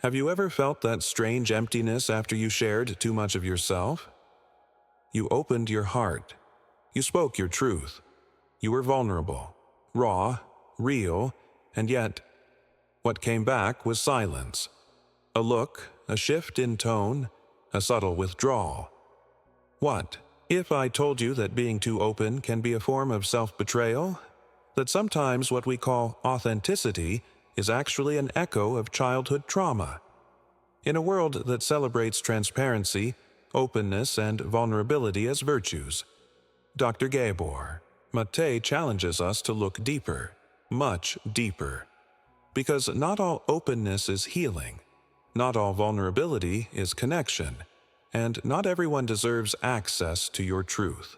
Have you ever felt that strange emptiness after you shared too much of yourself? You opened your heart. You spoke your truth. You were vulnerable, raw, real, and yet, what came back was silence. A look, a shift in tone, a subtle withdrawal. What if I told you that being too open can be a form of self-betrayal? That sometimes what we call authenticity is actually an echo of childhood trauma? In a world that celebrates transparency, openness, and vulnerability as virtues, Dr. Gabor Maté challenges us to look deeper, much deeper. Because not all openness is healing, not all vulnerability is connection, and not everyone deserves access to your truth.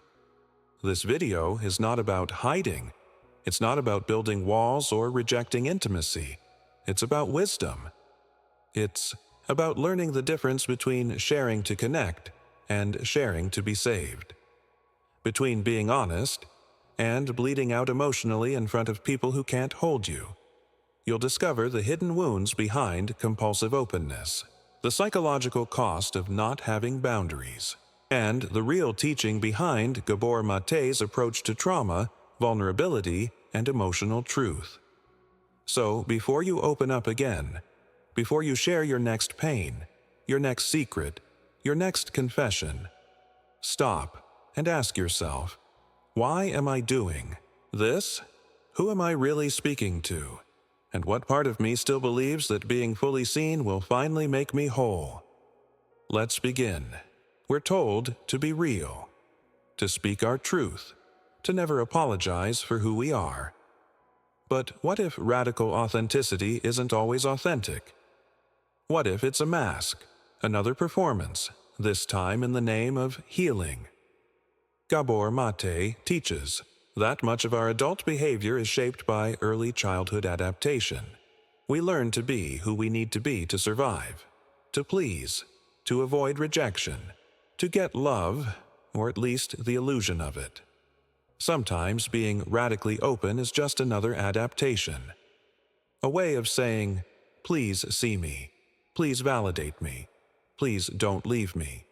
This video is not about hiding. It's not about building walls or rejecting intimacy. It's about wisdom. It's about learning the difference between sharing to connect and sharing to be saved. Between being honest and bleeding out emotionally in front of people who can't hold you. You'll discover the hidden wounds behind compulsive openness, the psychological cost of not having boundaries, and the real teaching behind Gabor Maté's approach to trauma, vulnerability, and emotional truth. So, before you open up again, before you share your next pain, your next secret, your next confession, stop and ask yourself, why am I doing this? Who am I really speaking to? And what part of me still believes that being fully seen will finally make me whole? Let's begin. We're told to be real, to speak our truth, to never apologize for who we are. But what if radical authenticity isn't always authentic? What if it's a mask, another performance, this time in the name of healing? Gabor Maté teaches that much of our adult behavior is shaped by early childhood adaptation. We learn to be who we need to be to survive, to please, to avoid rejection, to get love, or at least the illusion of it. Sometimes being radically open is just another adaptation. A way of saying, please see me, please validate me, please don't leave me.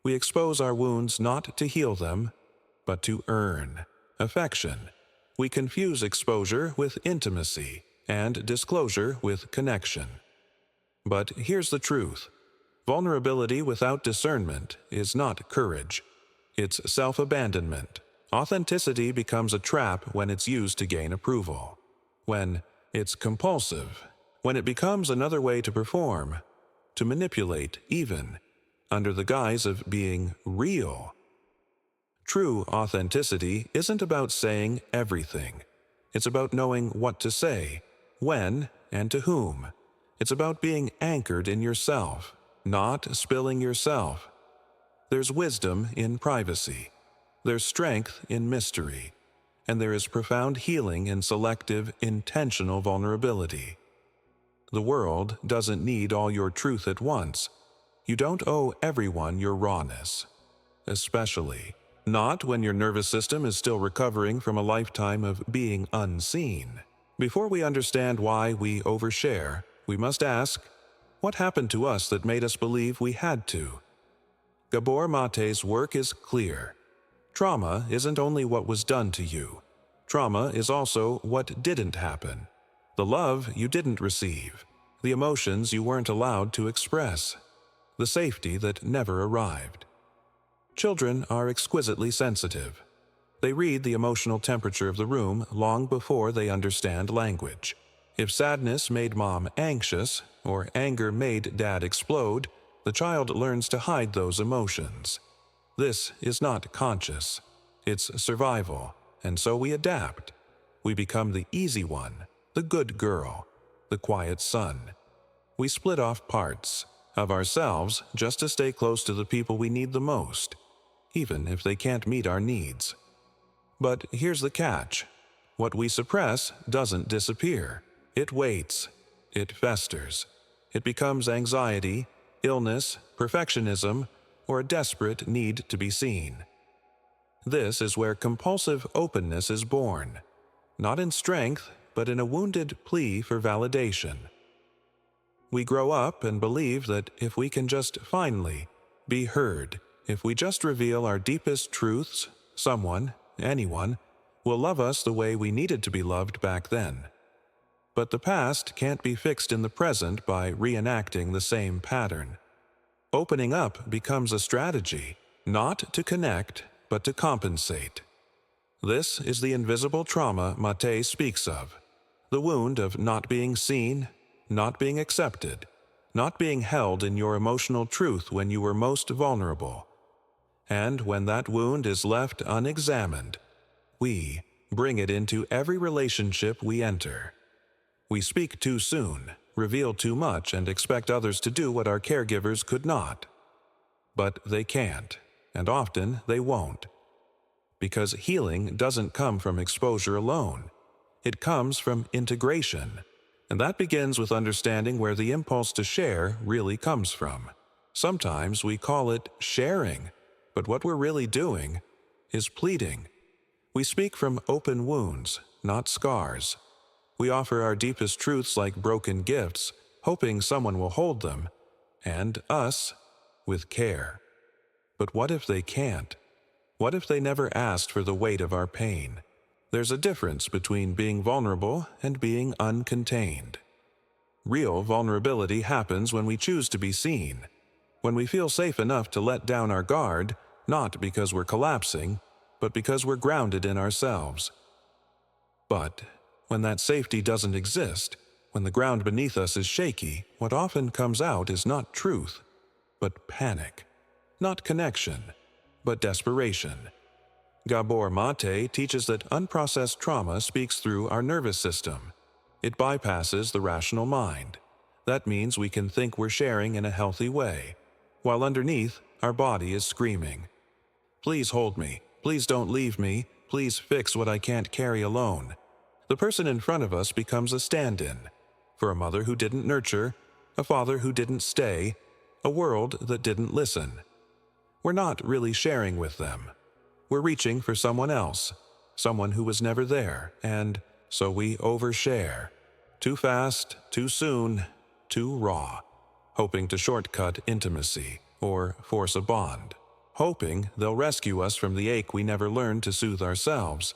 We expose our wounds not to heal them, but to earn affection. We confuse exposure with intimacy and disclosure with connection. But here's the truth. Vulnerability without discernment is not courage. It's self-abandonment. Authenticity becomes a trap when it's used to gain approval. When it's compulsive. When it becomes another way to perform, to manipulate even, under the guise of being real. True authenticity isn't about saying everything. It's about knowing what to say, when, and to whom. It's about being anchored in yourself, not spilling yourself. There's wisdom in privacy. There's strength in mystery. And there is profound healing in selective, intentional vulnerability. The world doesn't need all your truth at once. You don't owe everyone your rawness. Especially not when your nervous system is still recovering from a lifetime of being unseen. Before we understand why we overshare, we must ask, what happened to us that made us believe we had to? Gabor Maté's work is clear. Trauma isn't only what was done to you. Trauma is also what didn't happen. The love you didn't receive. The emotions you weren't allowed to express. The safety that never arrived. Children are exquisitely sensitive. They read the emotional temperature of the room long before they understand language. If sadness made mom anxious, or anger made dad explode, the child learns to hide those emotions. This is not conscious. It's survival, and so we adapt. We become the easy one, the good girl, the quiet son. We split off parts of ourselves just to stay close to the people we need the most, even if they can't meet our needs. But here's the catch. What we suppress doesn't disappear. It waits. It festers. It becomes anxiety, illness, perfectionism, or a desperate need to be seen. This is where compulsive openness is born, not in strength, but in a wounded plea for validation. We grow up and believe that if we can just finally be heard, if we just reveal our deepest truths, someone, anyone, will love us the way we needed to be loved back then. But the past can't be fixed in the present by reenacting the same pattern. Opening up becomes a strategy, not to connect, but to compensate. This is the invisible trauma Maté speaks of, the wound of not being seen, not being accepted, not being held in your emotional truth when you were most vulnerable. And when that wound is left unexamined, we bring it into every relationship we enter. We speak too soon, reveal too much, and expect others to do what our caregivers could not. But they can't, and often they won't. Because healing doesn't come from exposure alone. It comes from integration, and that begins with understanding where the impulse to share really comes from. Sometimes we call it sharing, but what we're really doing is pleading. We speak from open wounds, not scars. We offer our deepest truths like broken gifts, hoping someone will hold them, and us, with care. But what if they can't? What if they never asked for the weight of our pain? There's a difference between being vulnerable and being uncontained. Real vulnerability happens when we choose to be seen, when we feel safe enough to let down our guard, not because we're collapsing, but because we're grounded in ourselves. But when that safety doesn't exist, when the ground beneath us is shaky, what often comes out is not truth, but panic. Not connection, but desperation. Gabor Maté teaches that unprocessed trauma speaks through our nervous system. It bypasses the rational mind. That means we can think we're sharing in a healthy way, while underneath, our body is screaming. Please hold me. Please don't leave me. Please fix what I can't carry alone. The person in front of us becomes a stand-in for a mother who didn't nurture, a father who didn't stay, a world that didn't listen. We're not really sharing with them. We're reaching for someone else, someone who was never there, and so we overshare. Too fast, too soon, too raw, hoping to shortcut intimacy or force a bond, hoping they'll rescue us from the ache we never learned to soothe ourselves.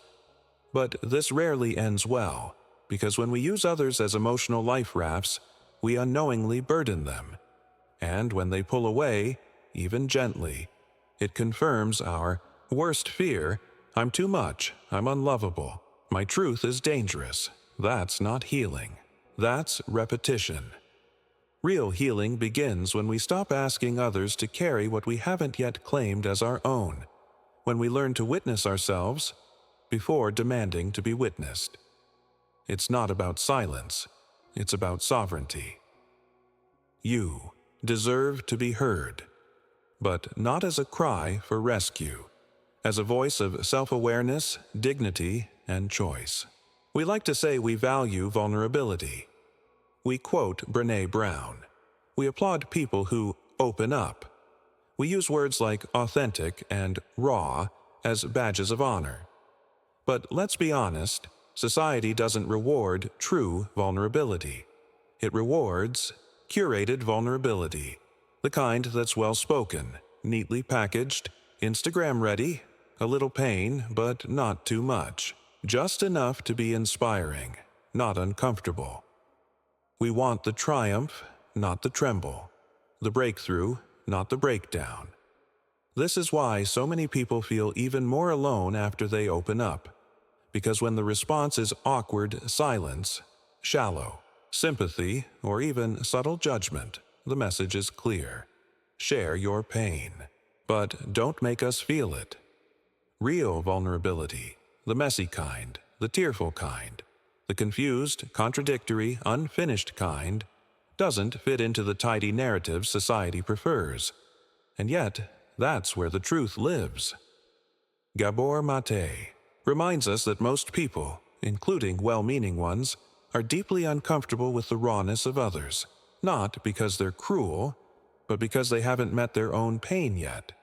But this rarely ends well, because when we use others as emotional life rafts, we unknowingly burden them. And when they pull away, even gently, it confirms our worst fear: I'm too much, I'm unlovable, my truth is dangerous. That's not healing. That's repetition. Real healing begins when we stop asking others to carry what we haven't yet claimed as our own, when we learn to witness ourselves before demanding to be witnessed. It's not about silence, it's about sovereignty. You deserve to be heard, but not as a cry for rescue, as a voice of self-awareness, dignity, and choice. We like to say we value vulnerability. We quote Brené Brown. We applaud people who open up. We use words like authentic and raw as badges of honor. But let's be honest, society doesn't reward true vulnerability. It rewards curated vulnerability, the kind that's well-spoken, neatly packaged, Instagram-ready, a little pain, but not too much, just enough to be inspiring, not uncomfortable. We want the triumph, not the tremble, the breakthrough, not the breakdown. This is why so many people feel even more alone after they open up. Because when the response is awkward silence, shallow sympathy, or even subtle judgment, the message is clear. Share your pain, but don't make us feel it. Real vulnerability, the messy kind, the tearful kind, the confused, contradictory, unfinished kind, doesn't fit into the tidy narrative society prefers. And yet, that's where the truth lives. Gabor Maté reminds us that most people, including well-meaning ones, are deeply uncomfortable with the rawness of others, not because they're cruel, but because they haven't met their own pain yet.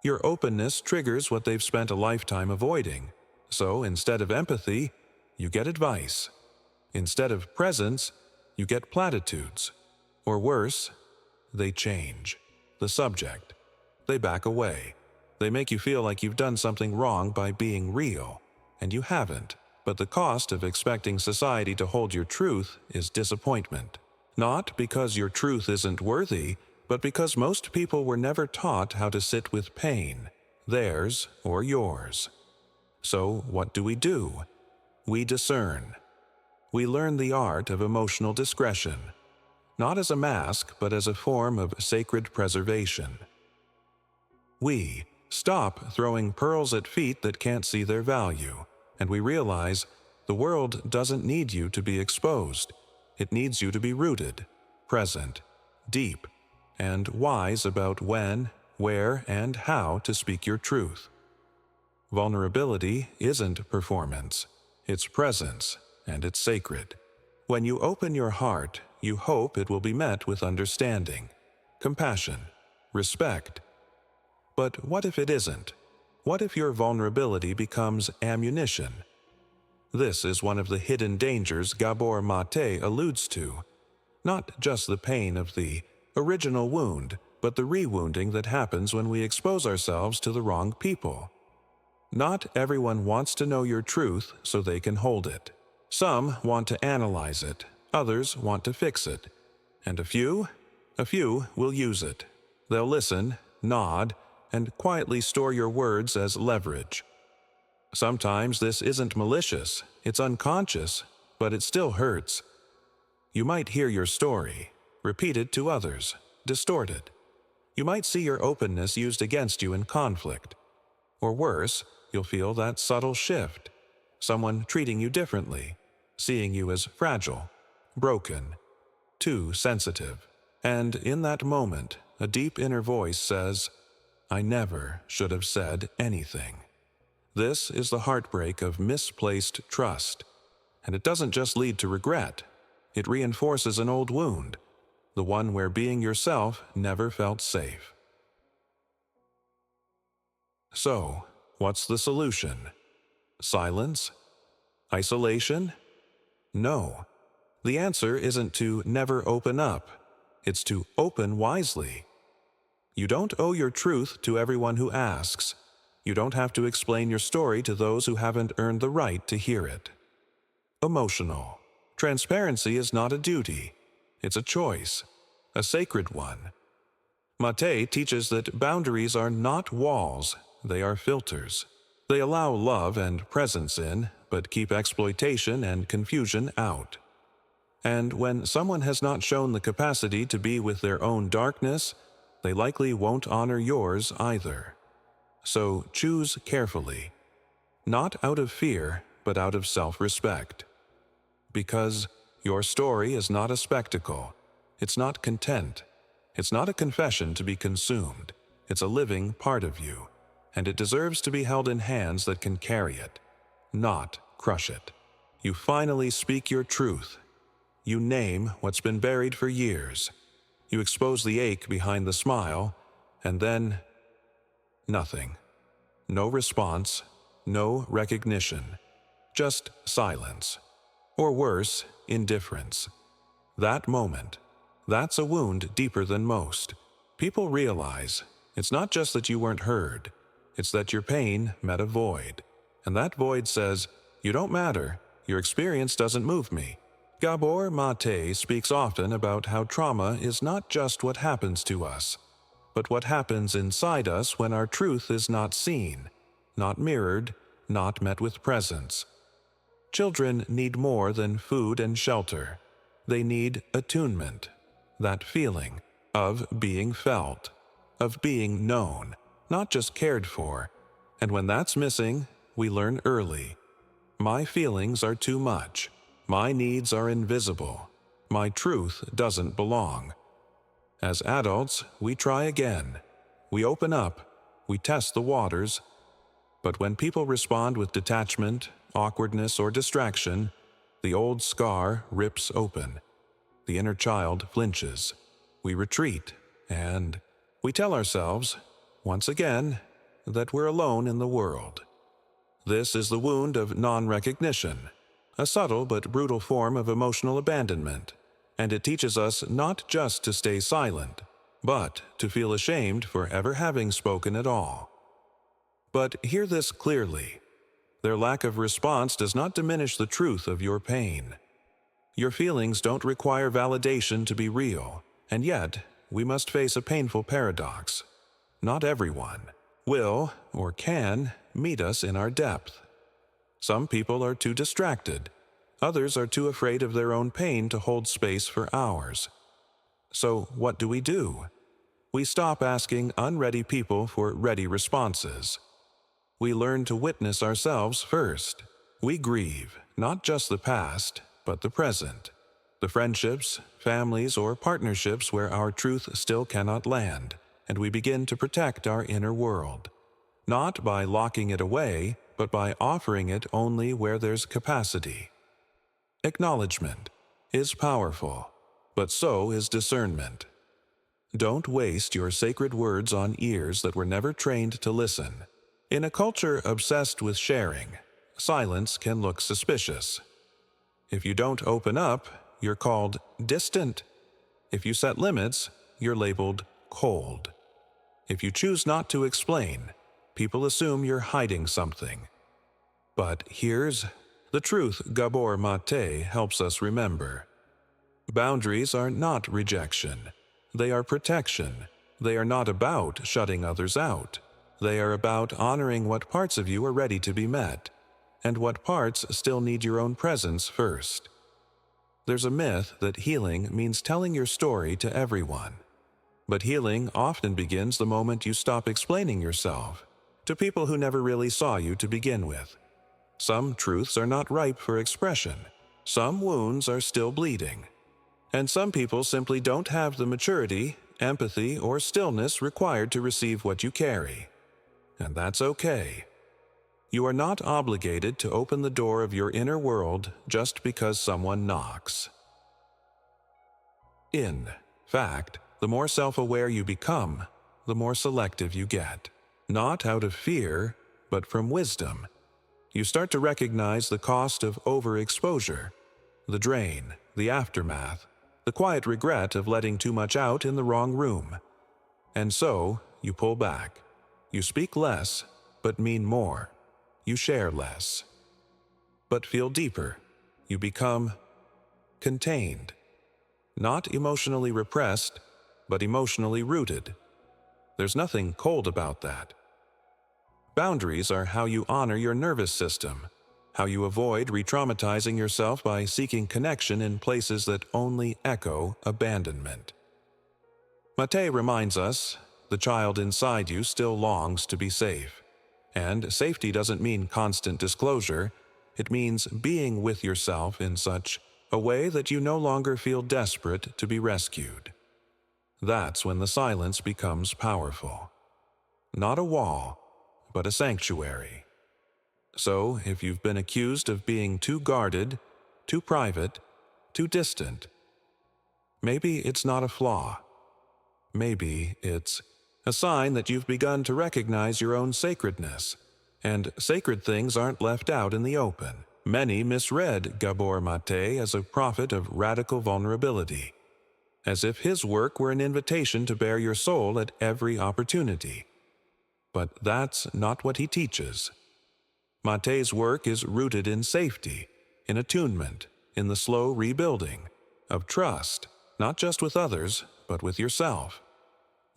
Your openness triggers what they've spent a lifetime avoiding, so instead of empathy, you get advice. Instead of presence, you get platitudes. Or worse, they change the subject. They back away. They make you feel like you've done something wrong by being real, and you haven't. But the cost of expecting society to hold your truth is disappointment. Not because your truth isn't worthy, but because most people were never taught how to sit with pain, theirs or yours. So what do? We discern. We learn the art of emotional discretion, not as a mask, but as a form of sacred preservation. We stop throwing pearls at feet that can't see their value, and we realize the world doesn't need you to be exposed. It needs you to be rooted, present, deep, and wise about when, where, and how to speak your truth. Vulnerability isn't performance, it's presence, and it's sacred. When you open your heart, you hope it will be met with understanding, compassion, respect. But what if it isn't? What if your vulnerability becomes ammunition? This is one of the hidden dangers Gabor Maté alludes to. Not just the pain of the original wound, but the rewounding that happens when we expose ourselves to the wrong people. Not everyone wants to know your truth so they can hold it. Some want to analyze it, others want to fix it, and a few will use it. They'll listen, nod, and quietly store your words as leverage. Sometimes this isn't malicious, it's unconscious, but it still hurts. You might hear your story, repeated to others, distorted. You might see your openness used against you in conflict. Or worse, you'll feel that subtle shift, someone treating you differently, seeing you as fragile, broken, too sensitive. And in that moment, a deep inner voice says, "I never should have said anything." This is the heartbreak of misplaced trust, and it doesn't just lead to regret. It reinforces an old wound, the one where being yourself never felt safe. So, what's the solution? Silence? Isolation? No. The answer isn't to never open up. It's to open wisely. You don't owe your truth to everyone who asks. You don't have to explain your story to those who haven't earned the right to hear it. Emotional. Transparency is not a duty. It's a choice, a sacred one. Maté teaches that boundaries are not walls, they are filters. They allow love and presence in, but keep exploitation and confusion out. And when someone has not shown the capacity to be with their own darkness, they likely won't honor yours either. So choose carefully, not out of fear, but out of self-respect. Because your story is not a spectacle, it's not content, it's not a confession to be consumed, it's a living part of you, and it deserves to be held in hands that can carry it, not crush it. You finally speak your truth. You name what's been buried for years. You expose the ache behind the smile, and then nothing. No response, no recognition, just silence. Or worse, indifference. That moment, that's a wound deeper than most. People realize it's not just that you weren't heard, it's that your pain met a void. And that void says, "You don't matter, your experience doesn't move me." Gabor Maté speaks often about how trauma is not just what happens to us, but what happens inside us when our truth is not seen, not mirrored, not met with presence. Children need more than food and shelter. They need attunement, that feeling of being felt, of being known, not just cared for. And when that's missing, we learn early. My feelings are too much. My needs are invisible. My truth doesn't belong. As adults, we try again. We open up. We test the waters. But when people respond with detachment, awkwardness, or distraction, the old scar rips open. The inner child flinches. We retreat, and we tell ourselves, once again, that we're alone in the world. This is the wound of non-recognition, a subtle but brutal form of emotional abandonment. and it teaches us not just to stay silent, but to feel ashamed for ever having spoken at all. But hear this clearly. Their lack of response does not diminish the truth of your pain. Your feelings don't require validation to be real, and yet we must face a painful paradox. Not everyone will or can meet us in our depth. Some people are too distracted. Others are too afraid of their own pain to hold space for ours. So what do? We stop asking unready people for ready responses. We learn to witness ourselves first. We grieve, not just the past, but the present. The friendships, families, or partnerships where our truth still cannot land, and we begin to protect our inner world. Not by locking it away, but by offering it only where there's capacity. Acknowledgement is powerful, but so is discernment. Don't waste your sacred words on ears that were never trained to listen. In a culture obsessed with sharing, silence can look suspicious. If you don't open up, you're called distant. If you set limits, you're labeled cold. If you choose not to explain, people assume you're hiding something. But here's the truth Gabor Maté helps us remember. Boundaries are not rejection. They are protection. They are not about shutting others out. They are about honoring what parts of you are ready to be met, and what parts still need your own presence first. There's a myth that healing means telling your story to everyone. But healing often begins the moment you stop explaining yourself to people who never really saw you to begin with. Some truths are not ripe for expression. Some wounds are still bleeding. And some people simply don't have the maturity, empathy, or stillness required to receive what you carry. And that's okay. You are not obligated to open the door of your inner world just because someone knocks. In fact, the more self-aware you become, the more selective you get. Not out of fear, but from wisdom. You start to recognize the cost of overexposure, the drain, the aftermath, the quiet regret of letting too much out in the wrong room. And so, you pull back. You speak less, but mean more. You share less, but feel deeper. You become contained. Not emotionally repressed, but emotionally rooted. There's nothing cold about that. Boundaries are how you honor your nervous system, how you avoid re-traumatizing yourself by seeking connection in places that only echo abandonment. Maté reminds us, the child inside you still longs to be safe. And safety doesn't mean constant disclosure. It means being with yourself in such a way that you no longer feel desperate to be rescued. That's when the silence becomes powerful. Not a wall, but a sanctuary. So, if you've been accused of being too guarded, too private, too distant, maybe it's not a flaw. Maybe it's a sign that you've begun to recognize your own sacredness, and sacred things aren't left out in the open. Many misread Gabor Maté as a prophet of radical vulnerability, as if his work were an invitation to bare your soul at every opportunity. But that's not what he teaches. Maté's work is rooted in safety, in attunement, in the slow rebuilding of trust, not just with others, but with yourself.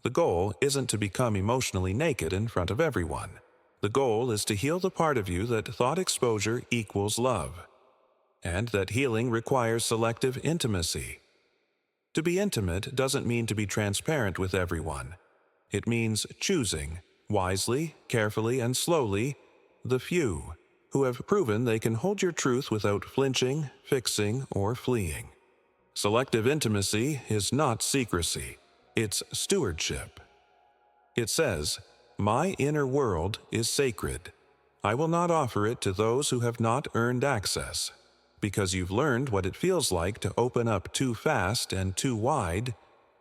The goal isn't to become emotionally naked in front of everyone. The goal is to heal the part of you that thought exposure equals love, and that healing requires selective intimacy. To be intimate doesn't mean to be transparent with everyone. It means choosing, wisely, carefully, and slowly, the few who have proven they can hold your truth without flinching, fixing, or fleeing. Selective intimacy is not secrecy. It's stewardship. It says, "My inner world is sacred. I will not offer it to those who have not earned access." Because you've learned what it feels like to open up too fast and too wide,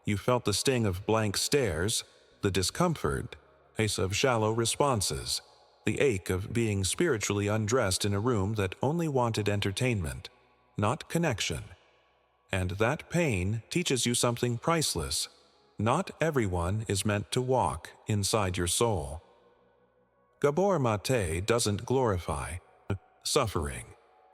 you felt the sting of blank stares, the discomfort, of shallow responses, the ache of being spiritually undressed in a room that only wanted entertainment, not connection. And that pain teaches you something priceless. Not everyone is meant to walk inside your soul. Gabor Maté doesn't glorify suffering.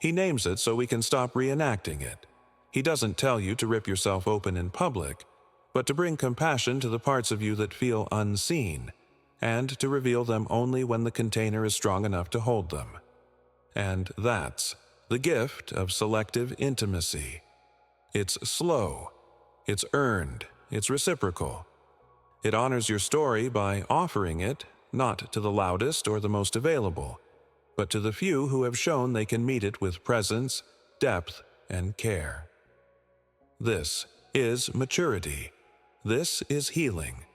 He names it so we can stop reenacting it. He doesn't tell you to rip yourself open in public, but to bring compassion to the parts of you that feel unseen, and to reveal them only when the container is strong enough to hold them. And that's the gift of selective intimacy. It's slow, it's earned, it's reciprocal. It honors your story by offering it, not to the loudest or the most available, but to the few who have shown they can meet it with presence, depth, and care. This is maturity. This is healing.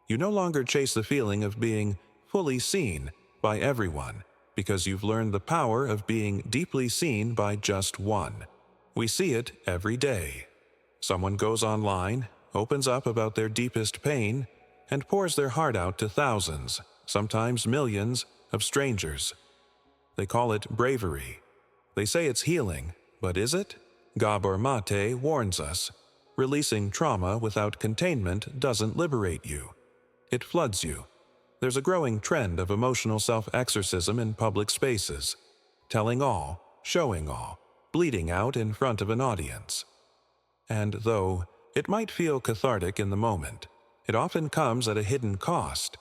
You no longer chase the feeling of being fully seen by everyone, because you've learned the power of being deeply seen by just one. We see it every day. Someone goes online, opens up about their deepest pain, and pours their heart out to thousands, sometimes millions, of strangers. They call it bravery. They say it's healing, but is it? Gabor Maté warns us, releasing trauma without containment doesn't liberate you. It floods you. There's a growing trend of emotional self-exorcism in public spaces, telling all, showing all, bleeding out in front of an audience. And though it might feel cathartic in the moment, it often comes at a hidden cost.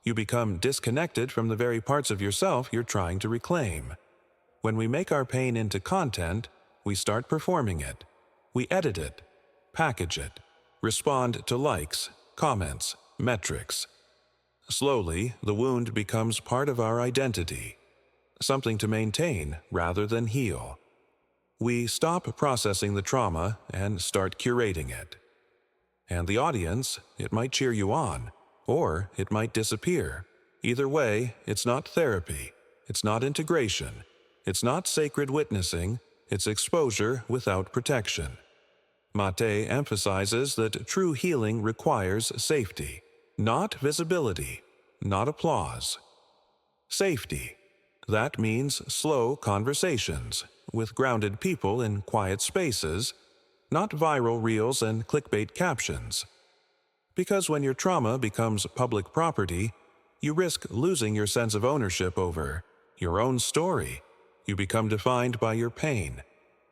You become disconnected from the very parts of yourself you're trying to reclaim. When we make our pain into content, we start performing it. We edit it, package it, respond to likes, comments, metrics. Slowly, the wound becomes part of our identity, something to maintain rather than heal. We stop processing the trauma and start curating it. And the audience, it might cheer you on, or it might disappear. Either way, it's not therapy, it's not integration, it's not sacred witnessing, it's exposure without protection. Maté emphasizes that true healing requires safety, not visibility, not applause. Safety. That means slow conversations with grounded people in quiet spaces, not viral reels and clickbait captions. Because when your trauma becomes public property, you risk losing your sense of ownership over your own story. You become defined by your pain,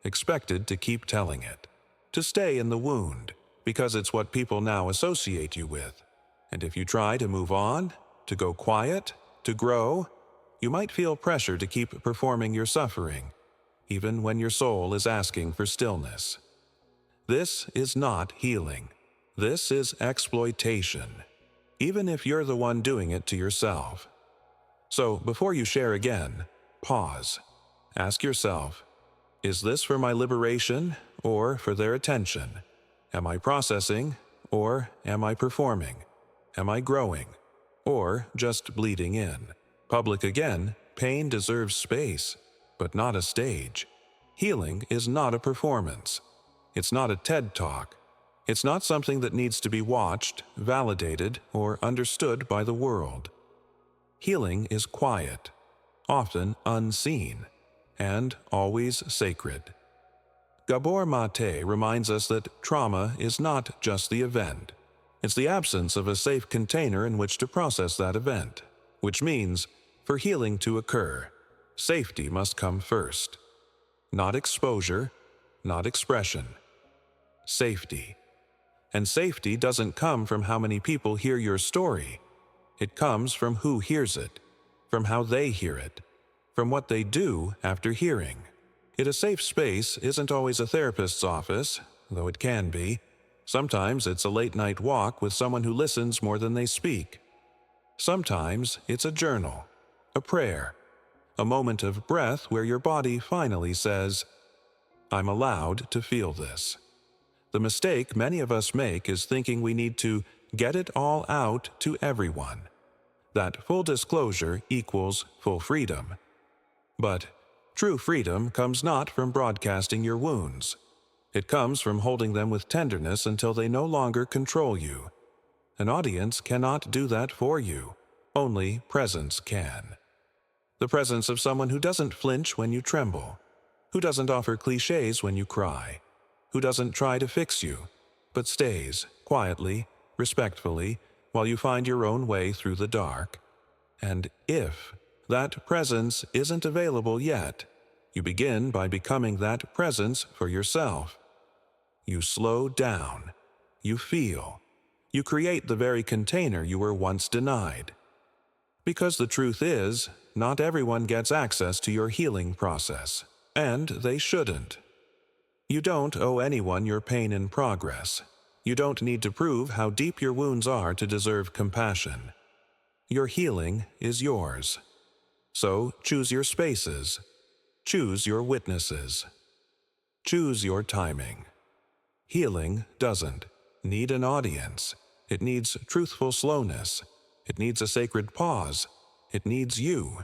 expected to keep telling it, to stay in the wound, because it's what people now associate you with. And if you try to move on, to go quiet, to grow, you might feel pressure to keep performing your suffering, even when your soul is asking for stillness. This is not healing. This is exploitation, even if you're the one doing it to yourself. So before you share again, pause. Ask yourself, is this for my liberation or for their attention? Am I processing or am I performing? Am I growing or just bleeding in? Public again, pain deserves space, but not a stage. Healing is not a performance. It's not a TED Talk. It's not something that needs to be watched, validated, or understood by the world. Healing is quiet, often unseen, and always sacred. Gabor Maté reminds us that trauma is not just the event. It's the absence of a safe container in which to process that event, which means, for healing to occur, safety must come first. Not exposure, not expression. Safety. And safety doesn't come from how many people hear your story. It comes from who hears it, from how they hear it, from what they do after hearing. A safe space isn't always a therapist's office, though it can be. Sometimes it's a late-night walk with someone who listens more than they speak. Sometimes it's a journal, a prayer, a moment of breath where your body finally says, I'm allowed to feel this. The mistake many of us make is thinking we need to get it all out to everyone. That full disclosure equals full freedom. But true freedom comes not from broadcasting your wounds. It comes from holding them with tenderness until they no longer control you. An audience cannot do that for you. Only presence can. The presence of someone who doesn't flinch when you tremble, who doesn't offer cliches when you cry, who doesn't try to fix you, but stays quietly, respectfully, while you find your own way through the dark. And if that presence isn't available yet, you begin by becoming that presence for yourself. You slow down. You feel. You create the very container you were once denied. Because the truth is, not everyone gets access to your healing process, and they shouldn't. You don't owe anyone your pain in progress. You don't need to prove how deep your wounds are to deserve compassion. Your healing is yours. So choose your spaces. Choose your witnesses. Choose your timing. Healing doesn't need an audience. It needs truthful slowness. It needs a sacred pause. It needs you.